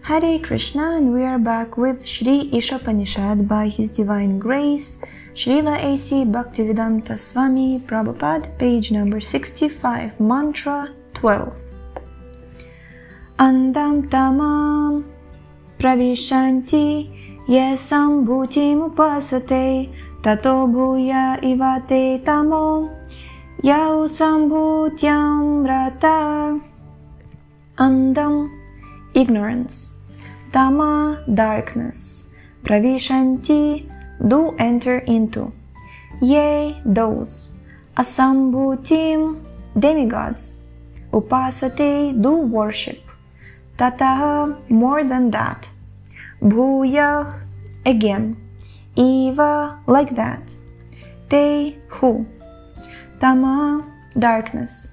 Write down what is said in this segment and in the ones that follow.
Hare Krishna, and we are back with Śrī Īśopaniṣad by His Divine Grace, Srila A.C. Bhaktivedanta Swami Prabhupada, page number 65, mantra 12. Andam tamam pravishanti yesam bhutim upasate tato bhuya ivate tamo yau sambhutyam rata. Andam, ignorance. Tama, darkness. Pravishanti, do enter into. Ye, those. Asambhutim, demigods. Upasate, do worship. Tataha, more than that. Bhuya, again. Eva, like that. Te, who. Tama, darkness.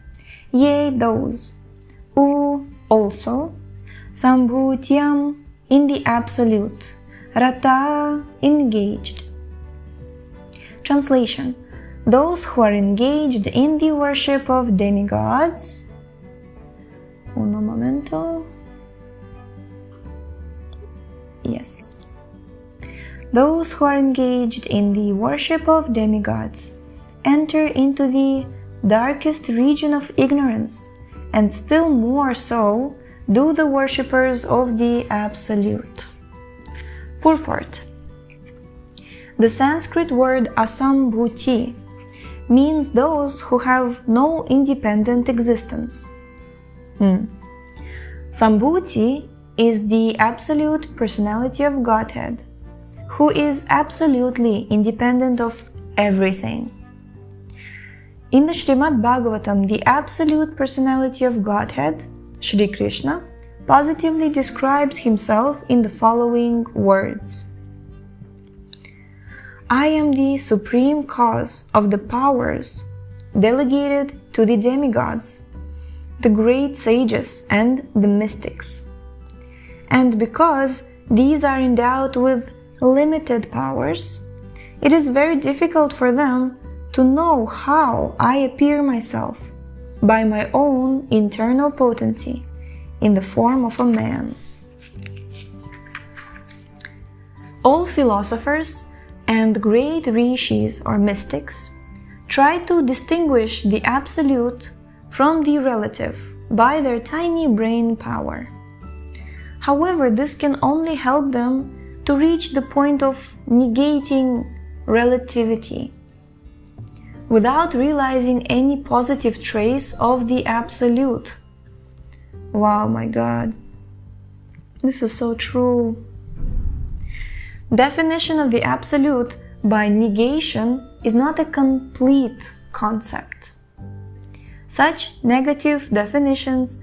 Ye, those. U, also. Sambhutyam, in the absolute. Rata, engaged. Translation: those who are engaged in the worship of demigods. Uno momento. Yes. Those who are engaged in the worship of demigods enter into the darkest region of ignorance, and still more so do the worshippers of the Absolute. Purport: the Sanskrit word asambhuti means those who have no independent existence. Sambhuti is the Absolute Personality of Godhead, who is absolutely independent of everything. In the Srimad Bhagavatam, the Absolute Personality of Godhead, Shri Krishna, positively describes himself in the following words: I am the supreme cause of the powers delegated to the demigods, the great sages and the mystics. And because these are endowed with limited powers, it is very difficult for them to know how I appear myself by my own internal potency in the form of a man. All philosophers and great rishis or mystics try to distinguish the absolute from the relative by their tiny brain power. However, this can only help them to reach the point of negating relativity, without realizing any positive trace of the Absolute. Wow, my God. This is so true. Definition of the Absolute by negation is not a complete concept. Such negative definitions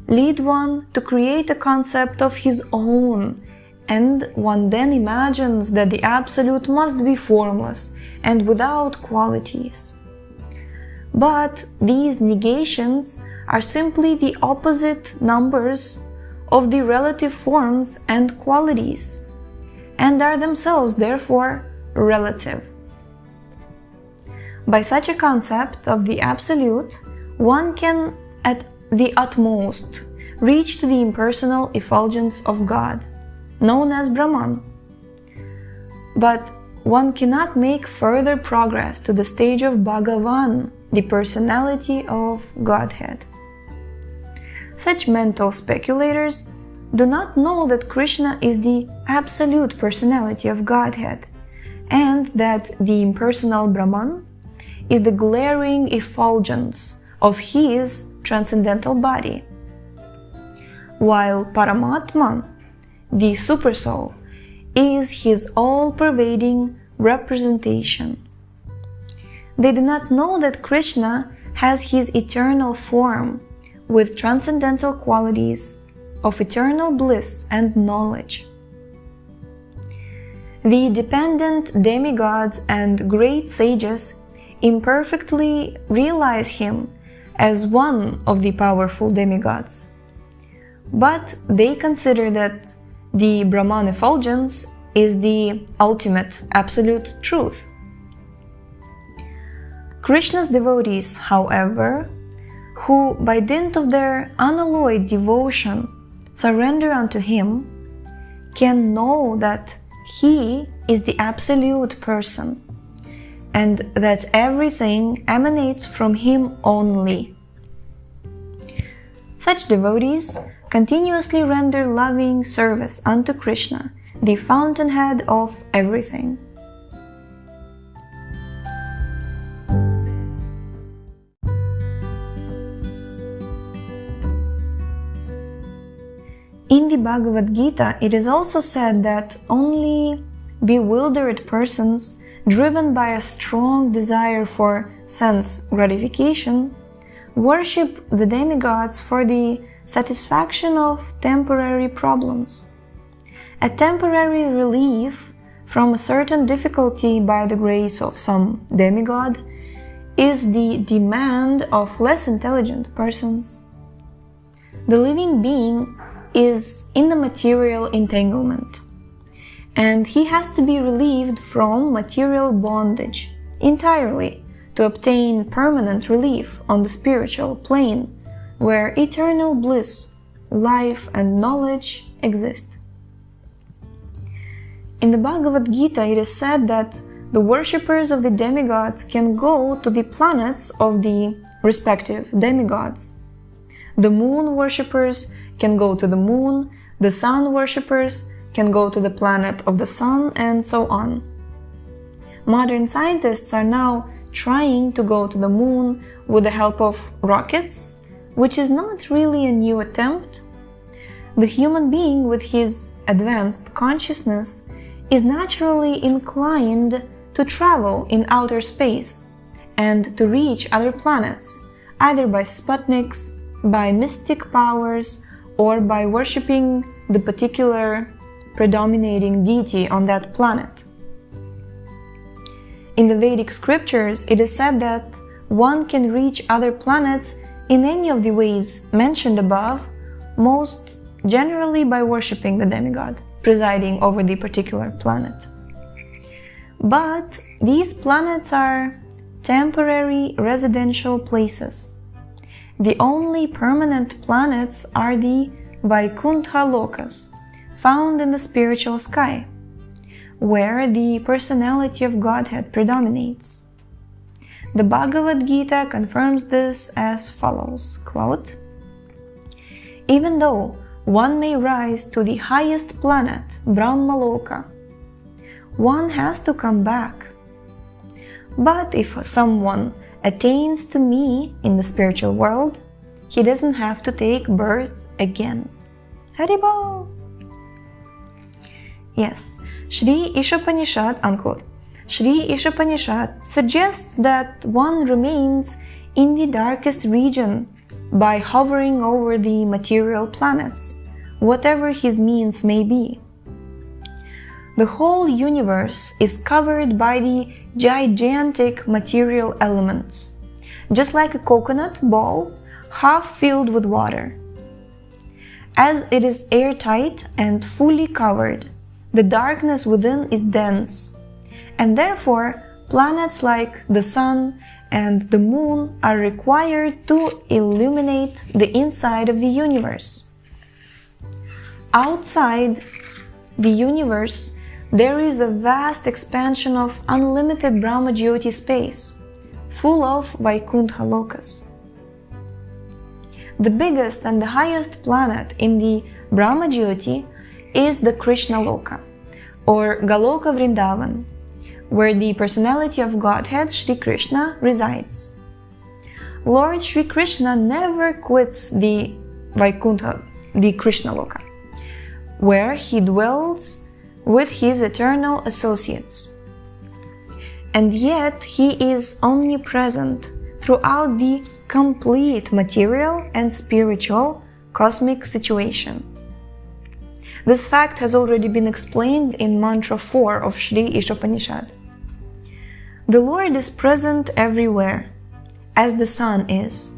lead one to create a concept of his own, and one then imagines that the Absolute must be formless and without qualities. But these negations are simply the opposite numbers of the relative forms and qualities, and are themselves therefore relative. By such a concept of the Absolute, one can at the utmost reach to the impersonal effulgence of God, known as Brahman. But one cannot make further progress to the stage of Bhagavan, the personality of Godhead. Such mental speculators do not know that Krishna is the absolute personality of Godhead, and that the impersonal Brahman is the glaring effulgence of his transcendental body, while Paramatma, the Supersoul, is his all-pervading representation. They do not know that Krishna has his eternal form with transcendental qualities of eternal bliss and knowledge. The dependent demigods and great sages imperfectly realize him as one of the powerful demigods, but they consider that the Brahman effulgence is the ultimate absolute truth. Krishna's devotees, however, who by dint of their unalloyed devotion surrender unto him, can know that he is the absolute person and that everything emanates from him only. Such devotees continuously render loving service unto Krishna, the fountainhead of everything. In the Bhagavad Gita, it is also said that only bewildered persons, driven by a strong desire for sense gratification, worship the demigods for the satisfaction of temporary problems. A temporary relief from a certain difficulty by the grace of some demigod is the demand of less intelligent persons. The living being is in the material entanglement, and he has to be relieved from material bondage entirely to obtain permanent relief on the spiritual plane, where eternal bliss, life, and knowledge exist. In the Bhagavad Gita, it is said that the worshippers of the demigods can go to the planets of the respective demigods. The moon worshippers can go to the moon, the sun worshippers can go to the planet of the sun, and so on. Modern scientists are now trying to go to the moon with the help of rockets, which is not really a new attempt. The human being with his advanced consciousness is naturally inclined to travel in outer space and to reach other planets, either by Sputniks, by mystic powers, or by worshipping the particular predominating deity on that planet. In the Vedic scriptures, it is said that one can reach other planets in any of the ways mentioned above, most generally by worshipping the demigod presiding over the particular planet. But these planets are temporary residential places. The only permanent planets are the Vaikuntha lokas, found in the spiritual sky, where the personality of Godhead predominates. The Bhagavad Gita confirms this as follows, quote, "Even though one may rise to the highest planet, Brahmaloka, one has to come back. But if someone attains to me in the spiritual world, he doesn't have to take birth again." Haribol! Yes, Śrī Īśopaniṣad, unquote. Śrī Īśopaniṣad suggests that one remains in the darkest region by hovering over the material planets, whatever his means may be. The whole universe is covered by the gigantic material elements, just like a coconut ball half filled with water. As it is airtight and fully covered, the darkness within is dense, and therefore planets like the sun and the moon are required to illuminate the inside of the universe. Outside the universe, there is a vast expansion of unlimited Brahma-jyoti space, full of Vaikuntha lokas. The biggest and the highest planet in the Brahma-jyoti is the Krishna Loka, or Galoka Vrindavan, where the personality of Godhead, Shri Krishna, resides. Lord Shri Krishna never quits the Vaikuntha, the Krishna Loka, where he dwells with his eternal associates. And yet he is omnipresent throughout the complete material and spiritual cosmic situation. This fact has already been explained in Mantra 4 of Śrī Īśopaniṣad. The Lord is present everywhere, as the sun is.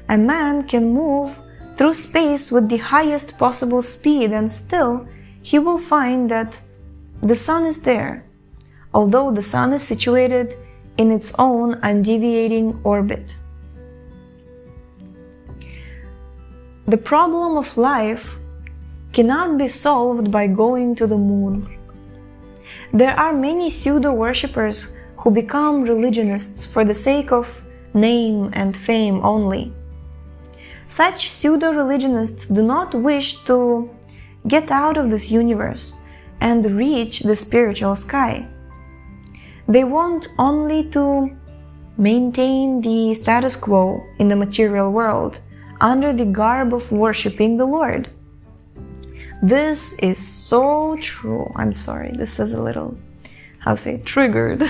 A man can move through space with the highest possible speed, and still he will find that the sun is there, although the sun is situated in its own undeviating orbit. The problem of life cannot be solved by going to the moon. There are many pseudo-worshippers who become religionists for the sake of name and fame only. Such pseudo-religionists do not wish to get out of this universe and reach the spiritual sky. They want only to maintain the status quo in the material world under the garb of worshipping the Lord. This is so true. I'm sorry, this is a little, triggered.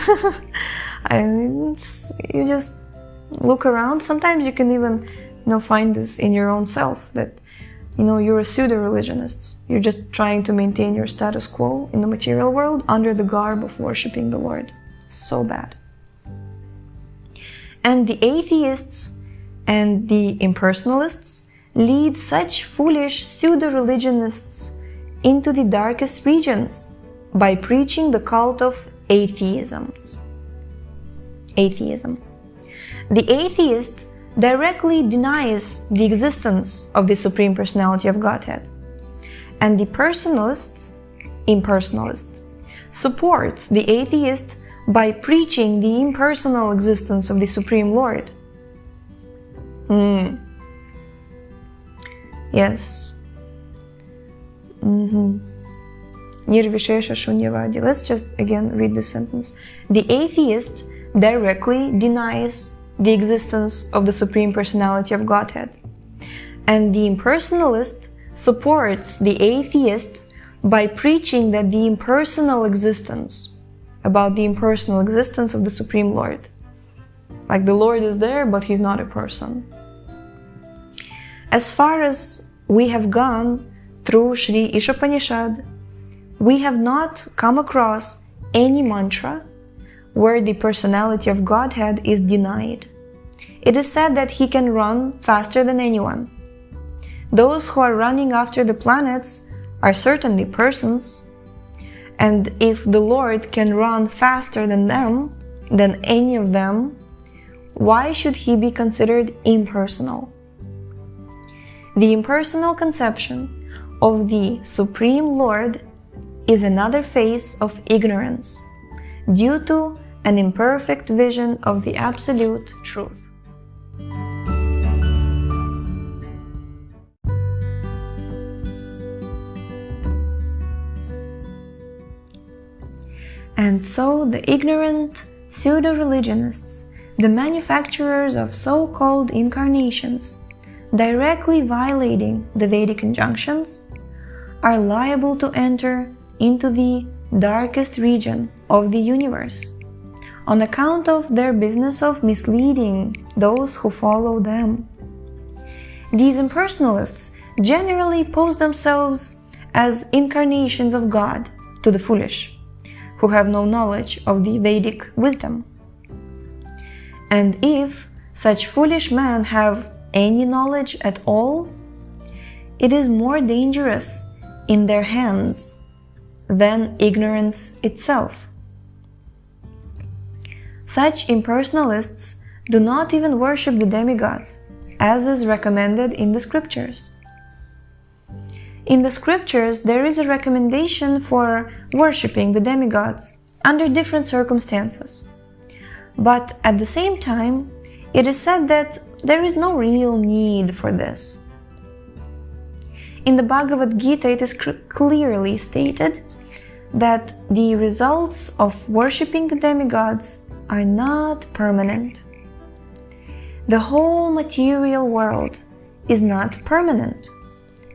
You just look around. Sometimes you can even, find this in your own self, that, you're a pseudo-religionist. You're just trying to maintain your status quo in the material world under the garb of worshipping the Lord. So bad. And the atheists and the impersonalists lead such foolish pseudo-religionists into the darkest regions by preaching the cult of atheism. The atheist directly denies the existence of the Supreme Personality of Godhead, and the impersonalist, supports the atheist by preaching the impersonal existence of the Supreme Lord. Yes. Let's just again read this sentence. The atheist directly denies the existence of the Supreme Personality of Godhead, and the impersonalist supports the atheist by preaching that the impersonal existence, about the impersonal existence of the Supreme Lord. Like the Lord is there, but he's not a person. As far as we have gone through Śrī Īśopaniṣad, we have not come across any mantra where the personality of Godhead is denied. It is said that he can run faster than anyone. Those who are running after the planets are certainly persons, and if the Lord can run faster than them, than any of them, why should he be considered impersonal? The impersonal conception of the Supreme Lord is another phase of ignorance, due to an imperfect vision of the absolute truth. And so the ignorant pseudo-religionists, the manufacturers of so-called incarnations, directly violating the Vedic injunctions, are liable to enter into the darkest region of the universe on account of their business of misleading those who follow them. These impersonalists generally pose themselves as incarnations of God to the foolish, who have no knowledge of the Vedic wisdom. And if such foolish men have any knowledge at all, it is more dangerous in their hands than ignorance itself. Such impersonalists do not even worship the demigods, as is recommended in the scriptures. In the scriptures, there is a recommendation for worshipping the demigods under different circumstances. But at the same time, it is said that there is no real need for this. In the Bhagavad Gita, it is clearly stated that the results of worshipping the demigods are not permanent. The whole material world is not permanent,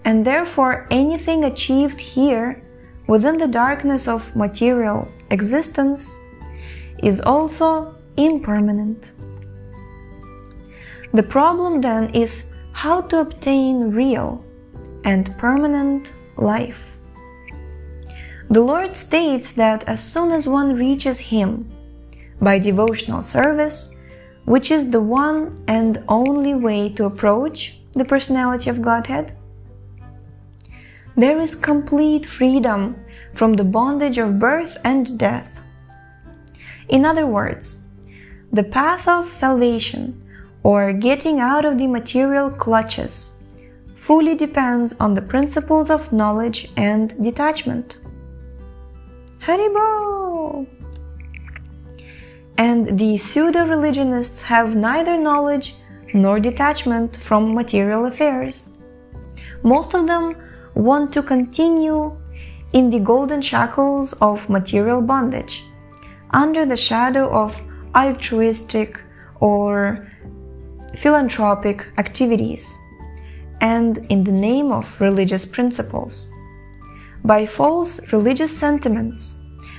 and therefore anything achieved here within the darkness of material existence is also impermanent. The problem then is how to obtain real and permanent life. The Lord states that as soon as one reaches Him by devotional service, which is the one and only way to approach the personality of Godhead, there is complete freedom from the bondage of birth and death. In other words, the path of salvation, or getting out of the material clutches, fully depends on the principles of knowledge and detachment. Haribo! And the pseudo-religionists have neither knowledge nor detachment from material affairs. Most of them want to continue in the golden shackles of material bondage, under the shadow of altruistic or philanthropic activities, and in the name of religious principles. By false religious sentiments,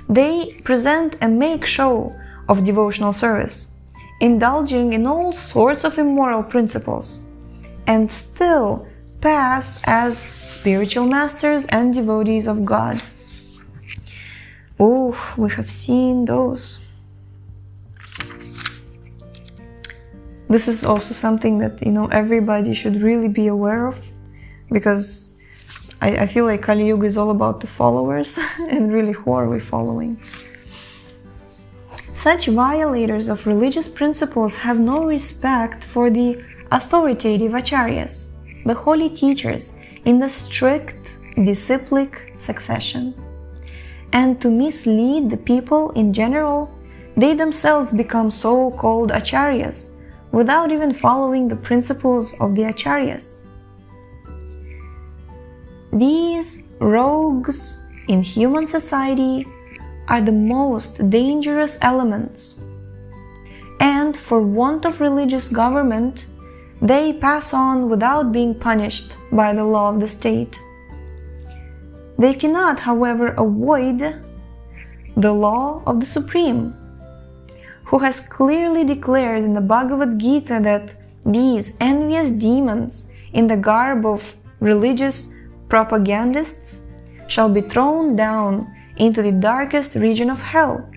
they present a make-show of devotional service, indulging in all sorts of immoral principles, and still pass as spiritual masters and devotees of God. Oh, we have seen those. This is also something that, everybody should really be aware of, because I feel like Kali Yuga is all about the followers, and really who are we following? Such violators of religious principles have no respect for the authoritative acharyas, the holy teachers in the strict disciplic succession. And to mislead the people in general, they themselves become so-called acharyas without even following the principles of the acharyas. These rogues in human society are the most dangerous elements, and for want of religious government, they pass on without being punished by the law of the state. They cannot, however, avoid the law of the Supreme, who has clearly declared in the Bhagavad Gita that these envious demons in the garb of religious propagandists shall be thrown down into the darkest region of hell.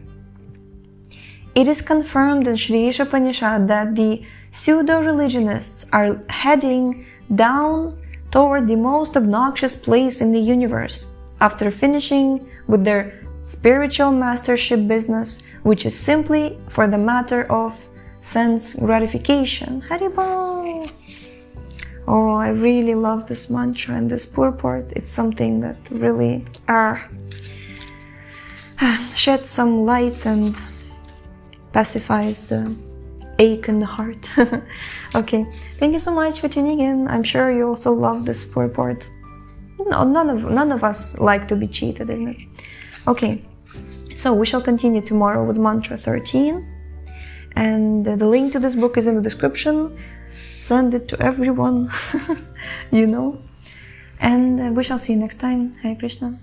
It is confirmed in Śrī Īśopaniṣad that the pseudo-religionists are heading down toward the most obnoxious place in the universe, after finishing with their spiritual mastership business, which is simply for the matter of sense gratification. Haribo! Oh, I really love this mantra and this purport. It's something that really sheds some light and pacifies the ache in the heart. Okay, thank you so much for tuning in. I'm sure you also love this purport. No, none of us like to be cheated, isn't it? Okay, so we shall continue tomorrow with mantra 13, and the link to this book is in the description. Send it to everyone, and we shall see you next time. Hare Krishna.